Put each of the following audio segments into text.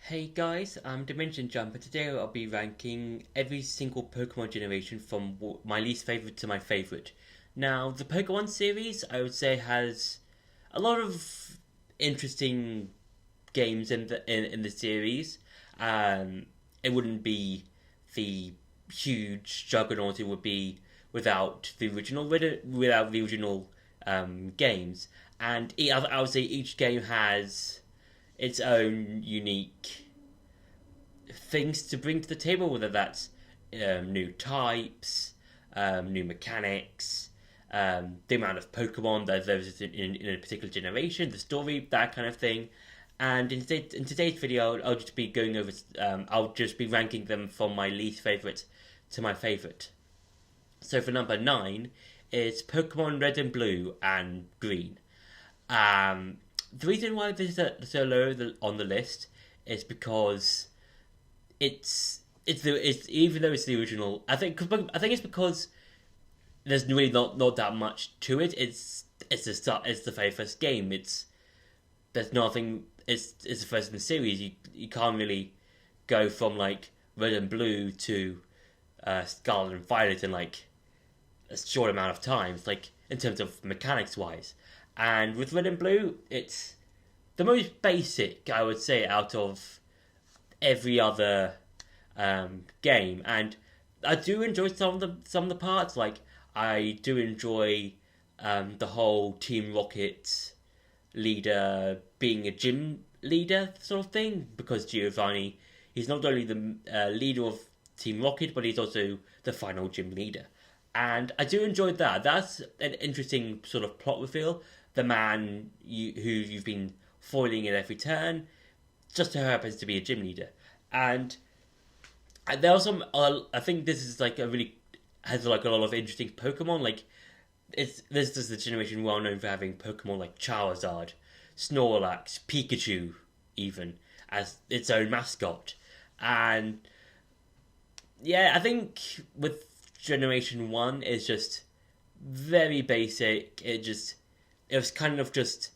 Hey guys, I'm Dimension Jumper. Today I'll be ranking every single Pokemon generation from my least favorite to my favorite. Now, the Pokemon series, I would say, has a lot of interesting games in the series. It wouldn't be the huge juggernaut it would be without the original games. And I would say each game has its own unique things to bring to the table, whether that's new types, new mechanics, the amount of Pokemon that there's in a particular generation, the story, that kind of thing. And in today's video, I'll just be going over. I'll just be ranking them from my least favorite to my favorite. So for number 9 is Pokemon Red and Blue and Green. The reason why this is so low on the list is because it's even though it's the original. I think it's because there's really not that much to it. It's the start. It's the very first game. There's nothing. It's the first in the series. You can't really go from like Red and Blue to Scarlet and Violet in like a short amount of time. It's like in terms of mechanics wise. And with Red and Blue, it's the most basic, I would say, out of every other game. And I do enjoy some of the parts. Like I do enjoy the whole Team Rocket leader being a gym leader sort of thing, because Giovanni, he's not only the leader of Team Rocket, but he's also the final gym leader. And I do enjoy that. That's an interesting sort of plot reveal. The man who you've been foiling at every turn just so happens to be a gym leader. And there are some. I think this is like has like a lot of interesting Pokemon. Like this is the generation well known for having Pokemon like Charizard, Snorlax, Pikachu, even as its own mascot. And yeah, I think with Generation 1 is just very basic. It was kind of just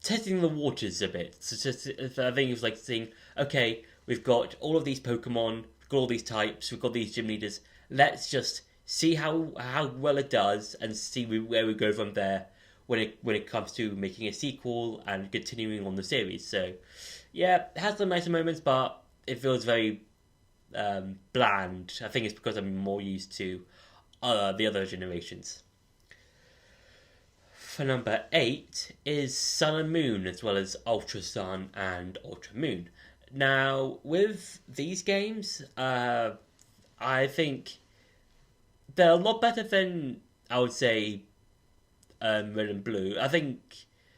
testing the waters a bit. So I think it was like saying, okay, we've got all of these Pokemon, we've got all these types, we've got these gym leaders. Let's just see how well it does and see where we go from there when it comes to making a sequel and continuing on the series. So yeah, it has some nicer moments, but it feels very bland. I think it's because I'm more used to the other generations. For number 8 is Sun and Moon, as well as Ultra Sun and Ultra Moon. Now, with these games, I think they're a lot better than, I would say, Red and Blue. I think,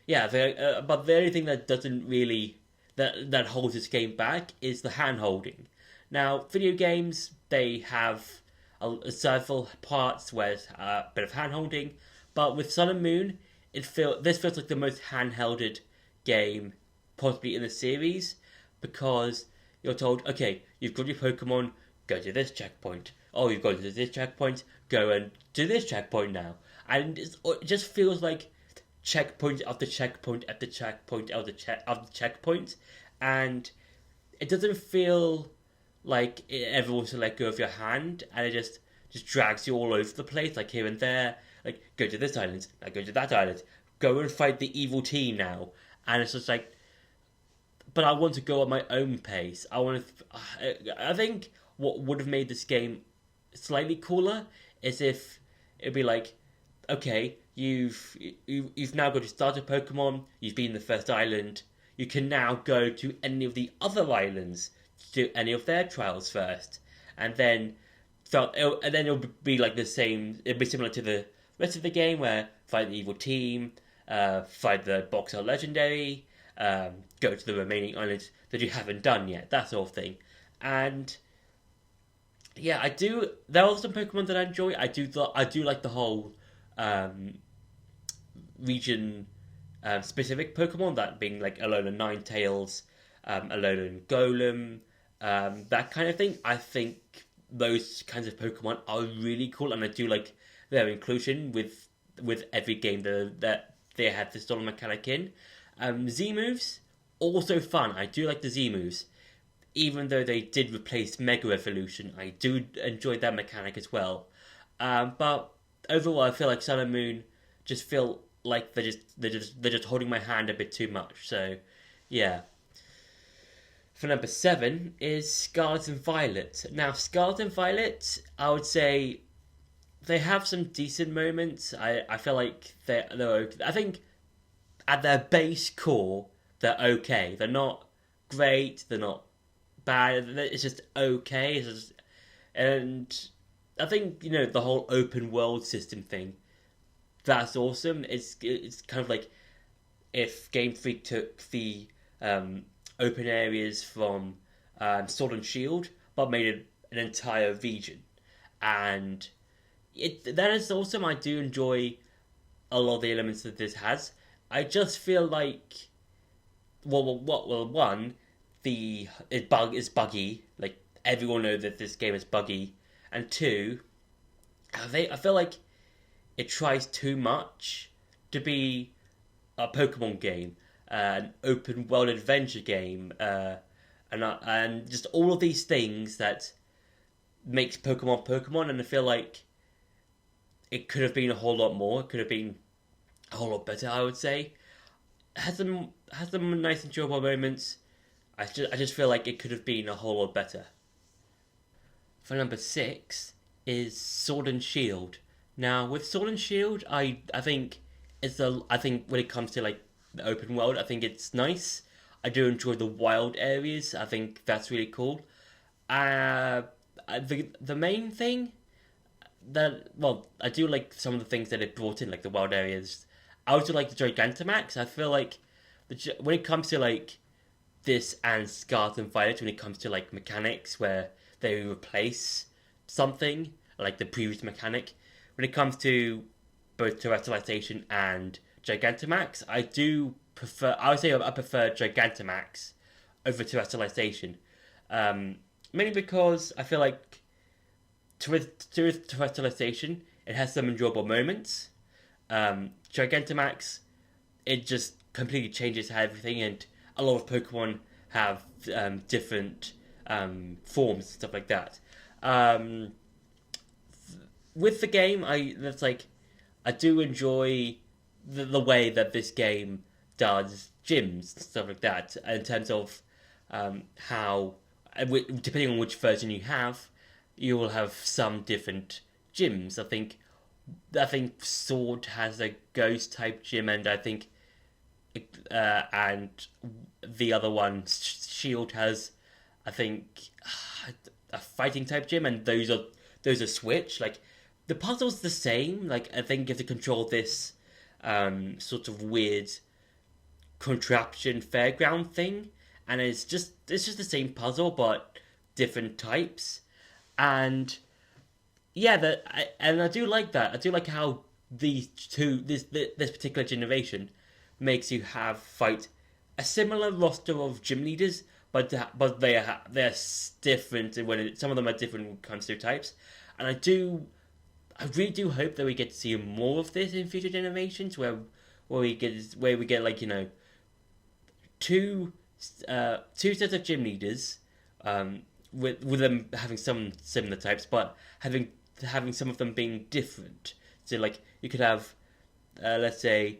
yeah, but the only thing that doesn't really that holds this game back is the hand holding. Now, video games, they have several parts where it's a bit of hand holding, but with Sun and Moon, this feels like the most handhelded game possibly in the series, because you're told, okay, you've got your Pokemon, go to this checkpoint. Oh, you've got to this checkpoint, go and do this checkpoint now. And it just feels like checkpoint after checkpoint after checkpoint after checkpoint, and it doesn't feel like it ever wants to let go of your hand, and it just drags you all over the place, like here and there. Like, go to this island, now go to that island, go and fight the evil team now. And it's just like, but I want to go at my own pace. I think what would have made this game slightly cooler is if it'd be like, okay, you've now got to start a Pokemon, you've been in the first island, you can now go to any of the other islands to do any of their trials first. And then it'll be like the same, it'll be similar to the rest of the game, where fight the evil team, fight the Boxer Legendary, go to the remaining islands that you haven't done yet, that sort of thing. And yeah, there are some Pokemon that I enjoy. I do like the whole region specific Pokemon, that being like Alolan Ninetales, Alolan Golem, that kind of thing. I think those kinds of Pokemon are really cool, and I do like their inclusion with every game that they have this sort of mechanic in. Z moves, also fun. I do like the Z moves. even though they did replace Mega Evolution, I do enjoy that mechanic as well. But overall, I feel like Sun and Moon just feel like they're just holding my hand a bit too much. So, yeah. For number 7 is Scarlet and Violet. Now, Scarlet and Violet, I would say they have some decent moments. I feel like they're okay. I think at their base core, they're okay. They're not great. They're not bad. It's just okay. And I think the whole open world system thing. That's awesome. It's kind of like if Game Freak took the open areas from Sword and Shield, but made it an entire region, and that is awesome. I do enjoy a lot of the elements that this has. I just feel like, one, is buggy. Like everyone knows that this game is buggy, and two, I feel like it tries too much to be a Pokemon game, an open world adventure game, and just all of these things that makes Pokemon Pokemon. And I feel like it could have been a whole lot more. It could have been a whole lot better, I would say. Has some nice enjoyable moments. I just feel like it could have been a whole lot better. For number 6 is Sword and Shield. Now with Sword and Shield, I think I think when it comes to like the open world, I think it's nice. I do enjoy the wild areas. I think that's really cool. The main thing I do like some of the things that it brought in, like the wild areas. I also like the Gigantamax. I feel like when it comes to like this and Scarlet and Violet, when it comes to like mechanics where they replace something like the previous mechanic, when it comes to both Terrestrialization and Gigantamax, I would say I prefer Gigantamax over Terrestrialization. Mainly because I feel like Terrestrialization, it has some enjoyable moments. Gigantamax, it just completely changes everything, and a lot of Pokemon have different forms and stuff like that. With the game, I do enjoy the way that this game does gyms and stuff like that, in terms of how, depending on which version you have, you will have some different gyms. I think Sword has a ghost type gym, and I think and the other one, Shield, has, I think, a fighting type gym, and those are switch. Like the puzzle's the same. Like I think you have to control this sort of weird contraption fairground thing, and it's just the same puzzle but different types. And yeah, I do like that. I do like how this particular generation makes you fight a similar roster of gym leaders, but they're different when some of them are different when it comes to types. And I really do hope that we get to see more of this in future generations, where we get like two sets of gym leaders, with them having some similar types, but having some of them being different. So like you could have, let's say,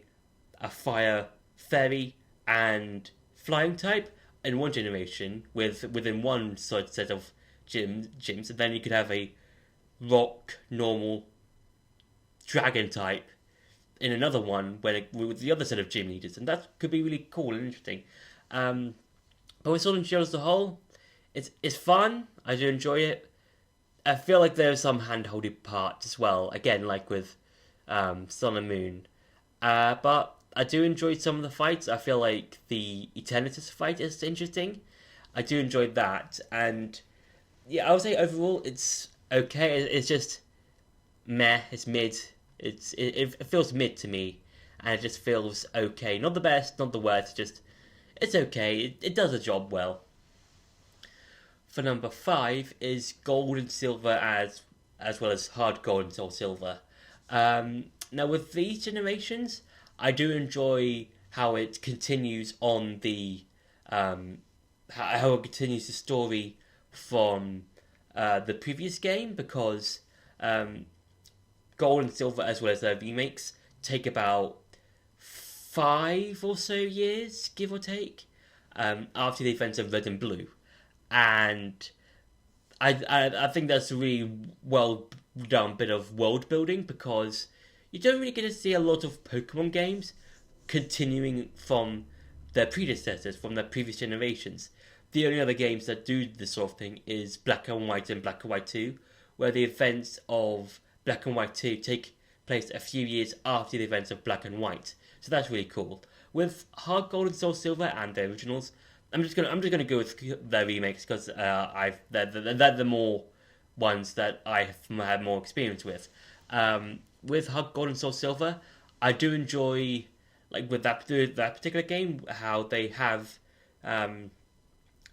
a fire, fairy, and flying type in one generation within one sort set of gyms, and then you could have a rock, normal, dragon type in another one with the other set of gym leaders, and that could be really cool and interesting. But with Sword and Shield as a whole, it's fun. I do enjoy it. I feel like there's some hand-holding parts as well. Again, like with Sun and Moon, but I do enjoy some of the fights. I feel like the Eternatus fight is interesting. I do enjoy that, and yeah, I would say overall it's okay. It's just meh. It's mid. It feels mid to me, and it just feels okay. Not the best, not the worst. Just it's okay. It does the job well. For number 5 is Gold and Silver, as well as Hard Gold and Soul Silver. Now with these generations, I do enjoy how it continues on the how it continues the story from the previous game, because Gold and Silver, as well as their remakes, take about 5 or so years, give or take, after the events of Red and Blue, and I think that's a really well done bit of world building, because you don't really get to see a lot of Pokemon games continuing from their predecessors, from their previous generations. The only other games that do this sort of thing is Black and White and Black and White 2, where the events of Black and White 2 take place a few years after the events of Black and White. So that's really cool. With Heart Gold and Soul Silver and the originals, I'm just gonna go with their remakes, because they're the more ones that I have had more experience with. With Heart Gold and Soul Silver, I do enjoy, like with that particular game, how they have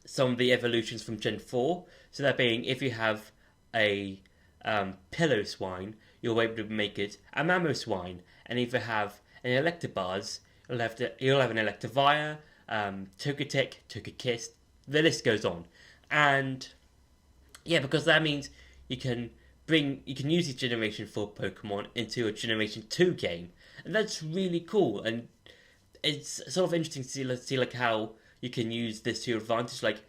some of the evolutions from Gen 4. So that being, if you have a Pillow Swine, you'll be able to make it a Mamoswine. And if you have an Electabuzz, you'll have an Electivire, Togetic, Togekiss, the list goes on. And yeah, because that means you can use this Generation 4 Pokemon into a Generation 2 game. And that's really cool. And it's sort of interesting to see like how you can use this to your advantage. Like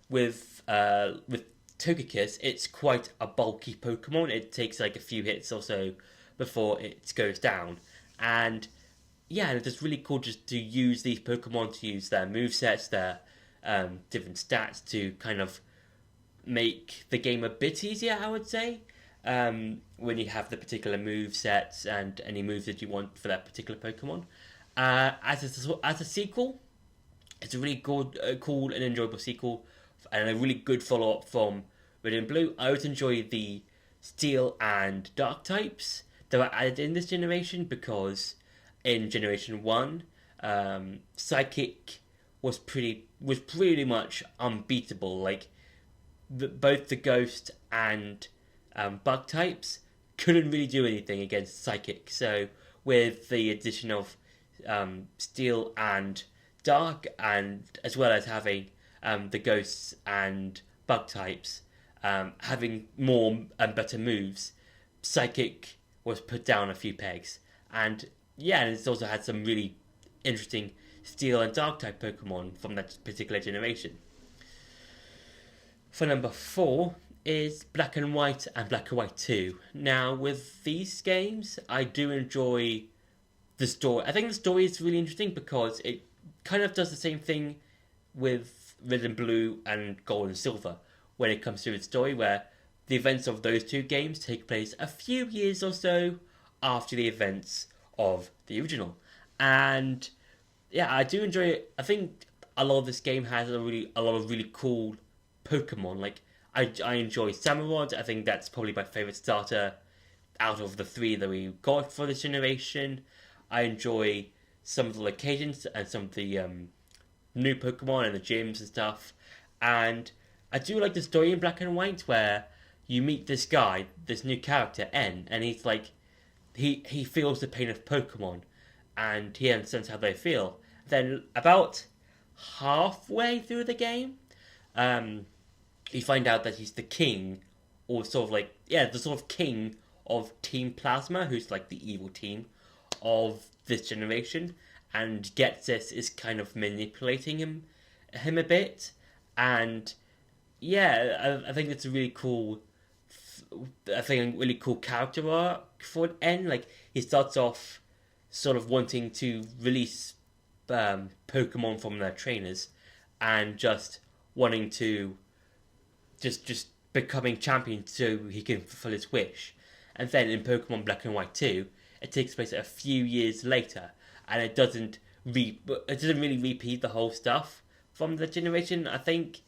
with Togekiss, it's quite a bulky Pokemon. It takes like a few hits or so before it goes down. And yeah, and it's really cool just to use these Pokemon, to use their movesets, their different stats, to kind of make the game a bit easier, I would say. When you have the particular move sets and any moves that you want for that particular Pokemon. As a sequel, it's a really good, cool and enjoyable sequel, and a really good follow-up from Red and Blue. I always enjoy the Steel and Dark types that were added in this generation, because in Generation 1, Psychic was pretty much unbeatable. Like, both the Ghost and Bug types couldn't really do anything against Psychic. So with the addition of Steel and Dark, and as well as having the Ghosts and Bug types having more and better moves, Psychic was put down a few pegs. And yeah, and it's also had some really interesting Steel and Dark type Pokemon from that particular generation. For number 4 is Black and White and Black and White 2. Now, with these games, I do enjoy the story. I think the story is really interesting, because it kind of does the same thing with Red and Blue and Gold and Silver when it comes to its story, where the events of those two games take place a few years or so after the events of the original. And yeah, I do enjoy it. I think a lot of this game has a lot of really cool Pokemon. Like, I enjoy Samurott. I think that's probably my favourite starter out of the 3 that we got for this generation. I enjoy some of the locations and some of the new Pokemon and the gyms and stuff. And I do like the story in Black and White, where you meet this guy, this new character, N, and he's like, he feels the pain of Pokemon, and he understands how they feel. Then about halfway through the game, you find out that he's the king, or sort of like, yeah, the sort of king of Team Plasma, who's like the evil team of this generation, and Getsis is kind of manipulating him a bit. And yeah, I think it's a really cool, really cool character arc for N. Like, he starts off sort of wanting to release Pokemon from their trainers, and just wanting to just becoming champion so he can fulfill his wish. And then in Pokemon Black and White 2, it takes place a few years later, and it doesn't really repeat the whole stuff from the generation. I think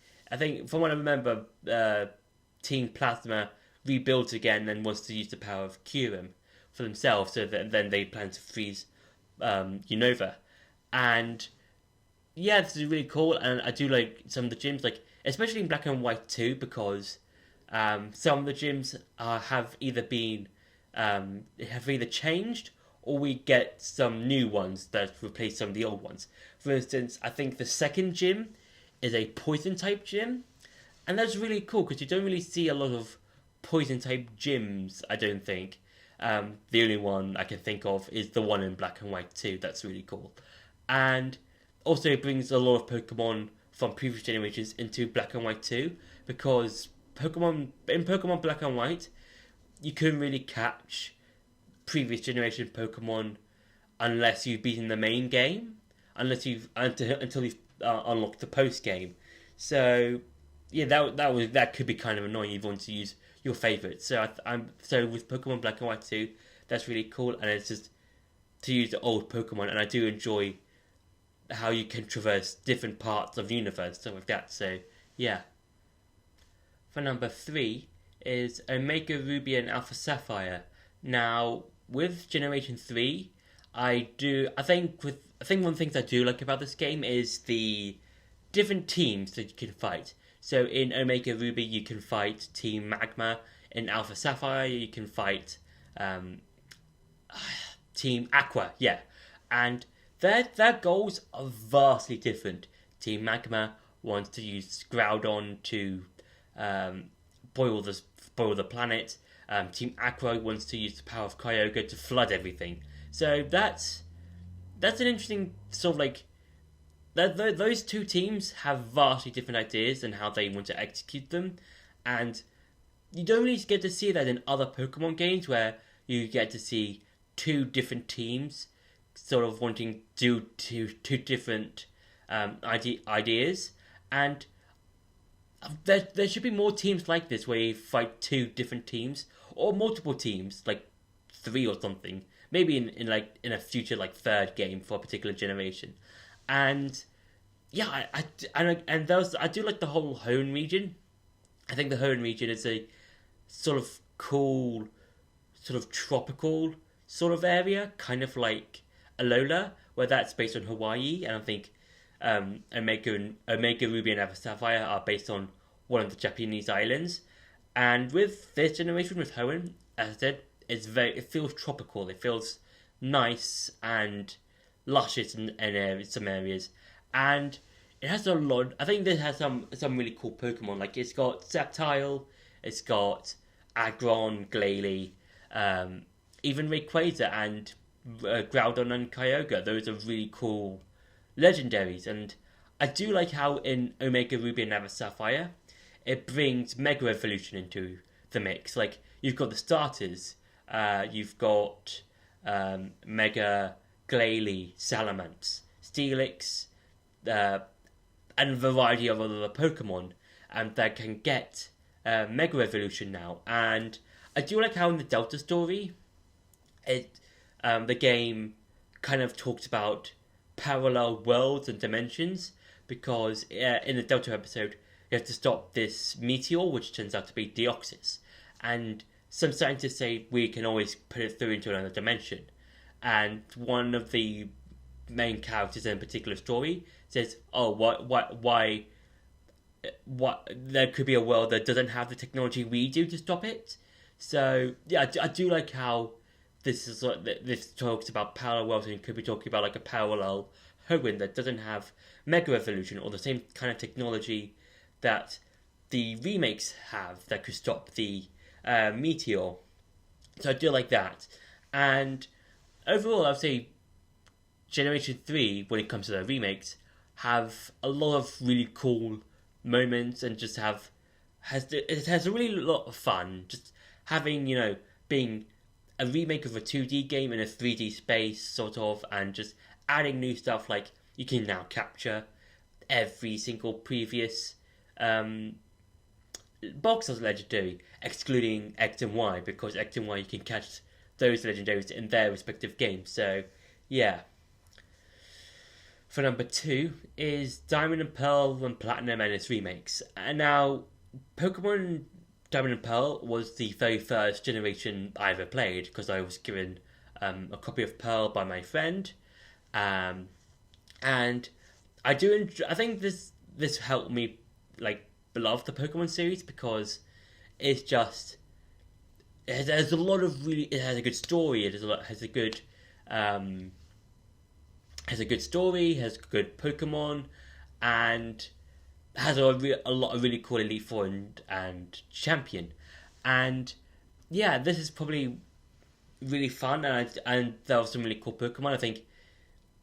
from what I remember, Team Plasma rebuilds again and wants to use the power of Kyurem for themselves, so that then they plan to freeze Unova. And yeah, this is really cool, and I do like some of the gyms, like especially in Black and White 2, because some of the gyms have either changed, or we get some new ones that replace some of the old ones. For instance, I think the second gym is a poison type gym, and that's really cool because you don't really see a lot of poison type gyms. I don't think. The only one I can think of is the one in Black and White 2. That's really cool, and also it brings a lot of Pokemon from previous generations into Black and White 2 because Pokemon Black and White you couldn't really catch previous generation Pokemon unless you've beaten the main game, until you've unlocked the post game. So yeah, that could be kind of annoying if you want to use your favourites. So with Pokemon Black and White 2, that's really cool, and it's just to use the old Pokemon, and I do enjoy how you can traverse different parts of the universe, stuff like that. So yeah. For number 3 is Omega Ruby and Alpha Sapphire. Now with Generation 3, I think one of the things I do like about this game is the different teams that you can fight. So in Omega Ruby you can fight Team Magma. In Alpha Sapphire you can fight Team Aqua. Yeah, and their goals are vastly different. Team Magma wants to use Groudon to boil the planet. Team Aqua wants to use the power of Kyogre to flood everything. So that's an interesting sort of like those two teams have vastly different ideas and how they want to execute them, and you don't really get to see that in other Pokemon games where you get to see two different teams sort of wanting to do two different ideas, and there should be more teams like this where you fight two different teams or multiple teams, like 3 or something. Maybe in a future like third game for a particular generation, and yeah, I do like the whole Hoenn region. I think the Hoenn region is a sort of cool, sort of tropical sort of area, kind of like Alola, where that's based on Hawaii, and I think Omega Ruby and Alpha Sapphire are based on one of the Japanese islands. And with this generation, with Hoenn, as I said, it feels tropical. It feels nice and luscious in some areas, and it has a lot. I think this has some really cool Pokemon. Like it's got Sceptile, it's got Aggron, Glalie, even Rayquaza and Groudon and Kyogre. Those are really cool legendaries, and I do like how in Omega Ruby and Alpha Sapphire it brings Mega Evolution into the mix. Like you've got the starters. You've got Mega, Glalie, Salamence, Steelix, and a variety of other Pokemon, and that can get Mega Evolution now. And I do like how in the Delta story, the game kind of talks about parallel worlds and dimensions, because in the Delta episode, you have to stop this meteor, which turns out to be Deoxys, and some scientists say we can always put it through into another dimension. And one of the main characters in a particular story says, "Oh, why? There could be a world that doesn't have the technology we do to stop it." So yeah, I do like how this talks about parallel worlds, and could be talking about like a parallel Hoenn that doesn't have Mega Evolution or the same kind of technology that the remakes have that could stop the meteor. So I do like that. And overall, I would say Generation 3, when it comes to the remakes, have a lot of really cool moments, and just it has a really lot of fun. Just having, being a remake of a 2D game in a 3D space, sort of, and just adding new stuff, like you can now capture every single previous box as legendary, excluding X and Y, because X and Y you can catch those legendaries in their respective games. So yeah. For number 2 is Diamond and Pearl and Platinum and its remakes. And now, Pokemon Diamond and Pearl was the very first generation I ever played, because I was given a copy of Pearl by my friend, and I think this helped me like love the Pokemon series, because it's just it has a good story. Has a good story, has good Pokemon, and has a lot of really cool Elite Four and champion, and yeah, this is probably really fun, and there are some really cool Pokemon. I think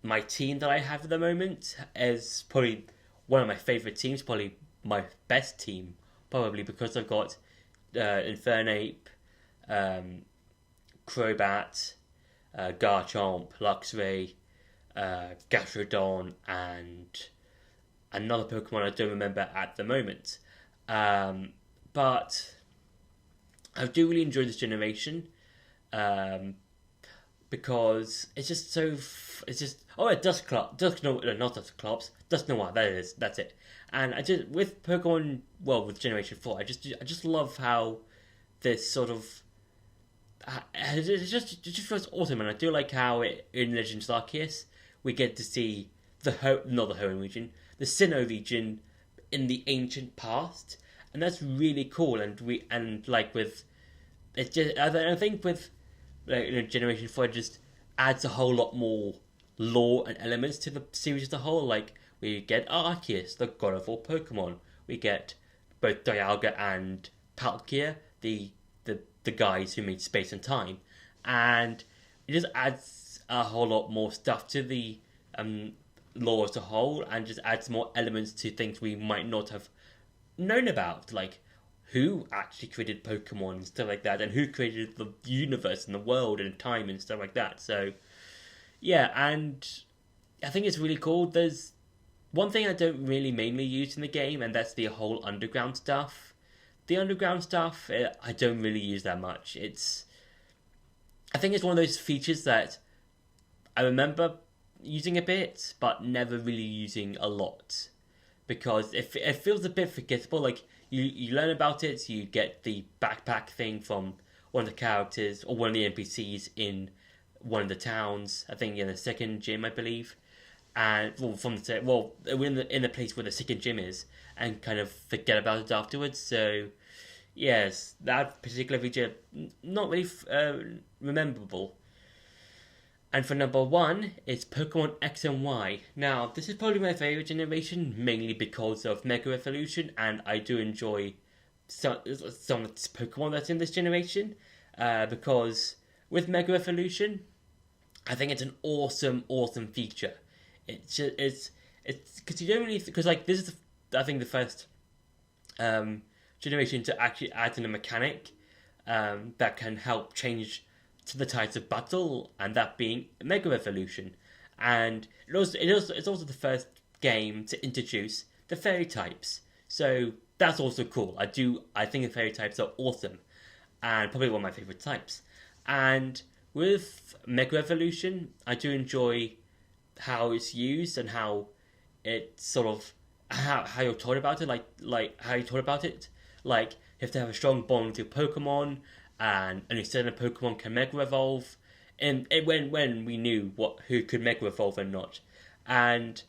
my team that I have at the moment is probably one of my favorite teams, probably my best team, probably because I've got Infernape, um, Crobat, Garchomp, Luxray, Gastrodon, and another Pokemon I don't remember at the moment. But I do really enjoy this generation. Um, because it's just so. It's just Dusk no, not Dusclops, Dusk Noir. That is, that's it. And I just with Pokemon, well, with Generation 4, I just love how this sort of. It just feels awesome, and I do like how in Legends Arceus we get to see not the Hoenn region, the Sinnoh region in the ancient past, and that's really cool. And like with it's just I think with Generation 4 just adds a whole lot more lore and elements to the series as a whole. Like, we get Arceus, the god of all Pokemon. We get both Dialga and Palkia, the guys who made space and time. And it just adds a whole lot more stuff to the lore as a whole, and just adds more elements to things we might not have known about. Like, who actually created Pokemon and stuff like that, and who created the universe and the world and time and stuff like that. So, yeah, and I think it's really cool. There's one thing I don't really mainly use in the game, and that's the whole underground stuff. The underground stuff, I don't really use that much. I think it's one of those features that I remember using a bit, but never really using a lot. Because it feels a bit forgettable. Like, you learn about it, you get the backpack thing from one of the characters or one of the NPCs in one of the towns. I think in the second gym, I believe, and we're in the place where the second gym is, and kind of forget about it afterwards. So yes, that particular feature not really rememberable. And for number one, it's Pokemon X and Y. Now, this is probably my favourite generation, mainly because of Mega Evolution, and I do enjoy some of the Pokemon that's in this generation. Because with Mega Evolution, I think it's an awesome feature. It's because you don't really because like this is I think the first generation to actually add in a mechanic that can help change to the types of battle, and that being Mega Evolution. And it's also the first game to introduce the fairy types. So that's also cool. I think the fairy types are awesome, and probably one of my favorite types. And with Mega Evolution, I do enjoy how it's used and how it sort of how you're taught about it. Like how you're taught about it. Like, you have to have a strong bond with your Pokemon, and only certain Pokemon can Mega Evolve. And when we knew who could Mega Evolve and not. And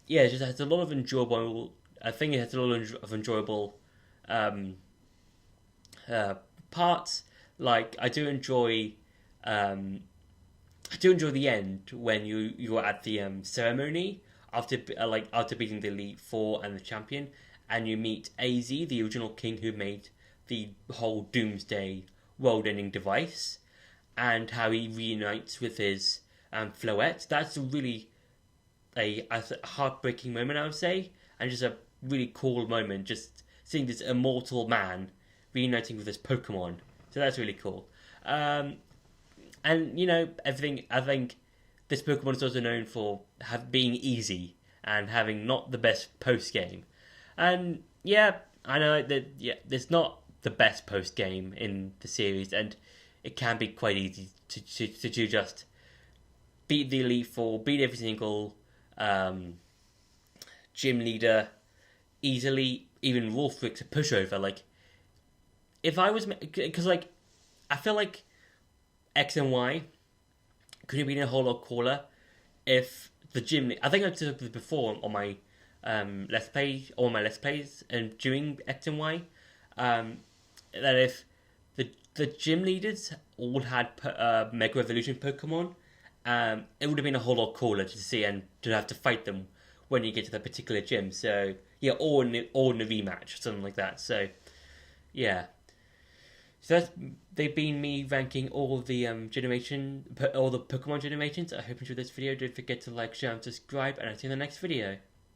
yeah, it just has a lot of enjoyable. I think it has a lot of enjoyable parts. Like, I do enjoy the end when you're at the ceremony after beating the Elite Four and the champion, and you meet AZ, the original king who made the whole Doomsday world-ending device, and how he reunites with his Floette. That's really a heartbreaking moment, I would say, and just a really cool moment, just seeing this immortal man reuniting with his Pokemon. So that's really cool. And everything. I think this Pokemon is also known for being easy and having not the best post game. And yeah, I know that there's not the best post game in the series, and it can be quite easy to just beat the Elite Four, beat every single gym leader easily. Even Wolfrick's a pushover. Like, if I was, because like I feel like X and Y could have been a whole lot cooler if the gym. I think I've said this before on my let's plays and during X and Y. That if the gym leaders all had Mega Evolution Pokemon, it would have been a whole lot cooler to see and to have to fight them when you get to that particular gym. So Yeah, or in the rematch, something like that. So, yeah. So they've been me ranking all the all the Pokemon generations. I hope you enjoyed this video. Don't forget to like, share, and subscribe, and I'll see you in the next video.